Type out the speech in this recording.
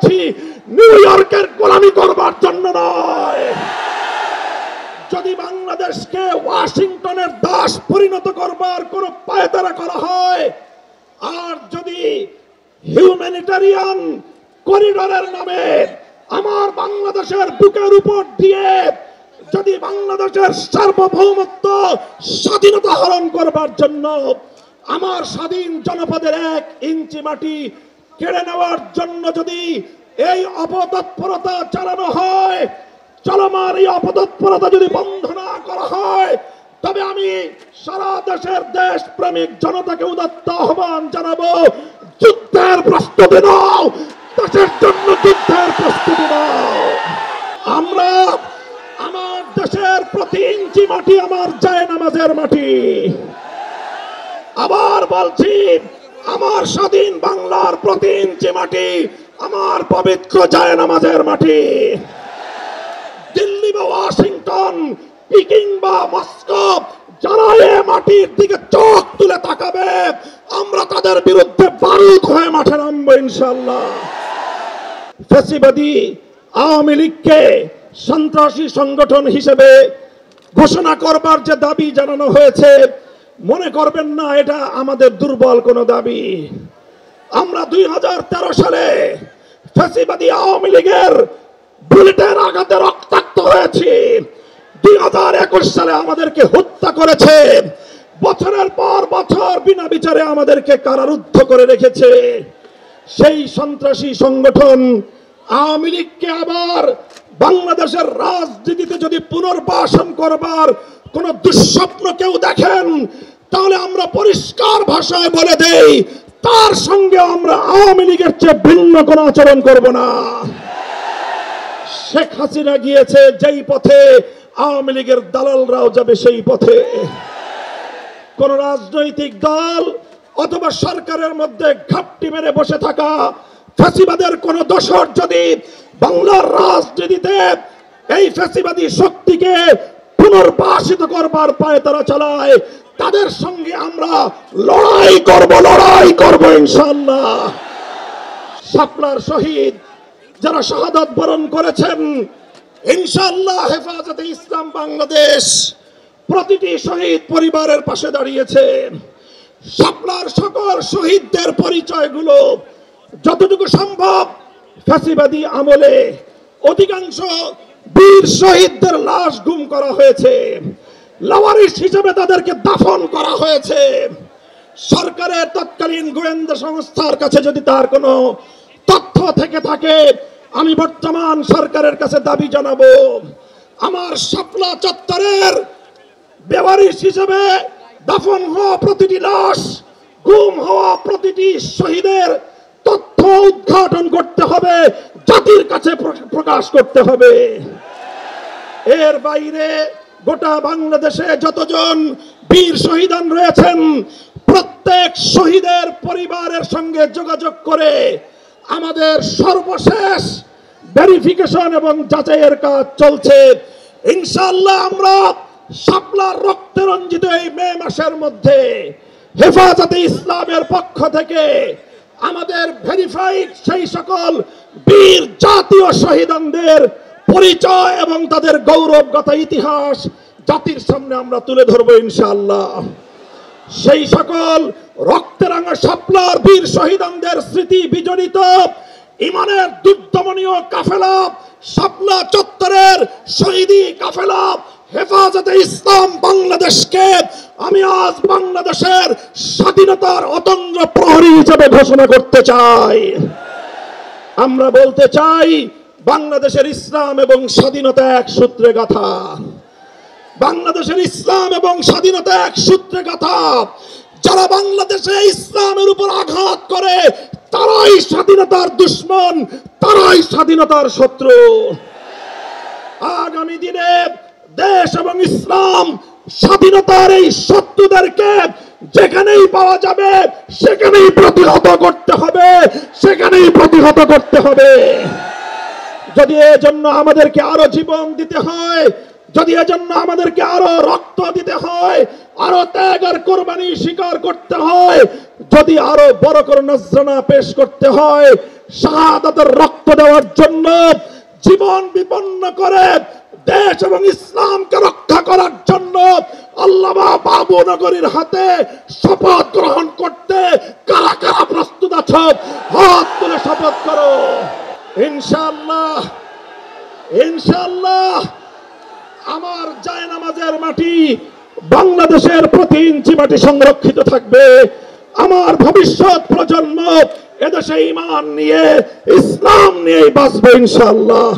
করেছি নিউ ইয়র্কের গোলামি করবার জন্য নয়। যদি বাংলাদেশকে ওয়াশিংটনের দাস পরিণত করবার কোন পায়তারা করা হয়, আর যদি হিউম্যানিটারিয়ান করিডোরের নামে আমার বাংলাদেশের বুকের উপর দিয়ে যদি বাংলাদেশের সার্বভৌমত্ব স্বাধীনতা হরণ করবার জন্য আমার স্বাধীন জনপদের 1 ইঞ্চি মাটি কেড়ে নেওয়ার জন্য যদি এই অপতৎপরতা চালানো হয়, চলমান এই অপতৎপরতা যদি বন্ধ না করা হয়, তবে আমি সারা দেশের দেশপ্রেমিক জনতাকে উদাত্ত আহ্বান জানাবো, যুদ্ধের প্রস্তুতি নাও, দেশের জন্য যুদ্ধের প্রস্তুতি নাও। আমরা আমার দেশের প্রতি ইঞ্চি মাটি আমার জায়নামাজের মাটি। আবার বলছি, আমার স্বাধীন বাংলার প্রতি ইঞ্চি মাটি আমার পবিত্র জায়নামাজের মাটি। দিল্লি বা ওয়াশিংটন, পিকিং বা মস্কো যারা এ মাটির দিকে চোখ তুলে তাকাবে, আমরা তাদের বিরুদ্ধে বারুদ হয়ে মাঠে নামবো ইনশাআল্লাহ। ফ্যাসিবাদী আওয়ামী লীগকে সন্ত্রাসী সংগঠন হিসেবে ঘোষণা করবার যে দাবি জানানো হয়েছে, মনে করবেন না এটা আমাদের দুর্বল কোনো দাবি। আমরা 2013 সালে ফ্যাসিবাদী আওয়ামী লীগের বুলেটের আঘাতে রক্তাক্ত হয়েছি। 2021 সালে আমাদেরকে হত্যা করেছে, বছরের পর বছর বিনা বিচারে আমাদেরকে কারারুদ্ধ করে রেখেছে। সেই সন্ত্রাসী সংগঠন আওয়ামী লীগকে আবার বাংলাদেশের রাজনীতিতে যদি পুনর্বাসন করবার কোন দুঃস্বপ্ন কেউ দেখেন, তাহলে আমরা পরিষ্কার ভাষায় বলে দেই, তার সঙ্গে আমরা আওয়ামী লীগের চেয়ে ভিন্ন কোন আচরণ করব না। শেখ হাসিনা গিয়েছে যেই পথে, আওয়ামী লীগের দালালরাও যাবে সেই পথে। কোন রাজনৈতিক দল অথবা সরকারের মধ্যে ঘাপটি মেরে বসে থাকা ফ্যাসিবাদের কোন দোসর যদি বাংলার রাজনীতিতে এই ফ্যাসিবাদী শক্তিকে পুনর্বাসিত করবার পায়তারা চালায়, তাদের সঙ্গে আমরা লড়াই করব ইনশাআল্লাহ। শাপলার শহীদ যারা শাহাদাত বরণ করেছেন, ইনশাআল্লাহ হেফাজতে ইসলাম বাংলাদেশ প্রতিটি শহীদ পরিবারের পাশে দাঁড়িয়েছে। শাপলার সকল শহীদদের পরিচয়গুলো যতটুকু সম্ভব ফ্যাসিবাদী আমলে অধিকাংশ বীর শহীদদের লাশ গুম করা হয়েছে, লাওয়ারিস হিসেবে তাদেরকে দাফন করা হয়েছে। সরকারের তৎকালীন গোয়েন্দা সংস্থার কাছে যদি তার কোনো তথ্য থেকে থাকে, আমি বর্তমান সরকারের কাছে দাবি জানাবো, আমার শাপলা চত্বরের বেওয়ারিশ হিসেবে দাফন হওয়া প্রতিটি লাশ, গুম হওয়া প্রতিটি শহীদের তথ্য উদ্ঘাটন করতে হবে, জাতির কাছে প্রকাশ করতে হবে। এর বাইরে গোটা বাংলাদেশে যতজন বীর শহীদান রয়েছেন, প্রত্যেক শহীদের পরিবারের সঙ্গে যোগাযোগ করে আমাদের সর্বশেষ ভেরিফিকেশন এবং যাচাইয়ের কাজ চলছে। ইনশাআল্লাহ আমরা শাপলার রক্তে রঞ্জিত এই মে মাসের মধ্যে হেফাজতে ইসলামের পক্ষ থেকে আমাদের ভেরিফাইড সেই সকল বীর জাতীয় শহীদদের পরিচয় এবং তাদের গৌরবগাথা ইতিহাস জাতির সামনে আমরা তুলে ধরবো ইনশাআল্লাহ। সেই সকল রক্তরাঙা শাপলার বীর শহীদদের স্মৃতি বিজড়িত ইমানের দুর্দমনীয় কাফেলা, শাপলা চত্বরের শহীদি কাফেলা হেফাজতে ইসলাম বাংলাদেশকে আমি আজ বাংলাদেশের স্বাধীনতার অতন্দ্র প্রহরী হিসেবে ঘোষণা করতে চাই। আমরা বলতে চাই, বাংলাদেশের ইসলাম এবং স্বাধীনতা এক সূত্রে গাঁথা। বাংলাদেশের ইসলাম এবং স্বাধীনতা এক সূত্রে গাঁথা। যারা বাংলাদেশে ইসলামের উপর আঘাত করে, তারাই স্বাধীনতার দুশ্মন, তারাই স্বাধীনতার শত্রু। আগামী দিনে দেশ এবং ইসলাম স্বাধীনতার এই শত্রুদেরকে যেখানেই পাওয়া যাবে সেখানেই প্রতিহত করতে হবে, সেখানেই প্রতিহত করতে হবে। যদি এজন্য আমাদেরকে আরো জীবন দিতে হয়, যদি এজন্য আমাদেরকে আরো রক্ত দিতে হয়, আরো ত্যাগ আর কোরবানি স্বীকার করতে হয়, যদি আরো বড় করে নজরানা পেশ করতে হয়, শাহাদাতের রক্ত দেওয়ার জন্য জীবন বিপন্ন করে দেশ এবং ইসলামকে রক্ষা করার জন্য আল্লামা বাবু নগরীর হাতে শপথ গ্রহণ করতে কারা কারা প্রস্তুত আছো? হাত তুলে শপথ করো। ইনশাআল্লাহ, ইনশাআল্লাহ আমার জায়নামাজের মাটি, বাংলাদেশের প্রতি ইঞ্চি মাটি সংরক্ষিত থাকবে। আমার ভবিষ্যৎ প্রজন্ম এদেশে ঈমান নিয়ে, ইসলাম নিয়ে বাঁচবে ইনশাআল্লাহ।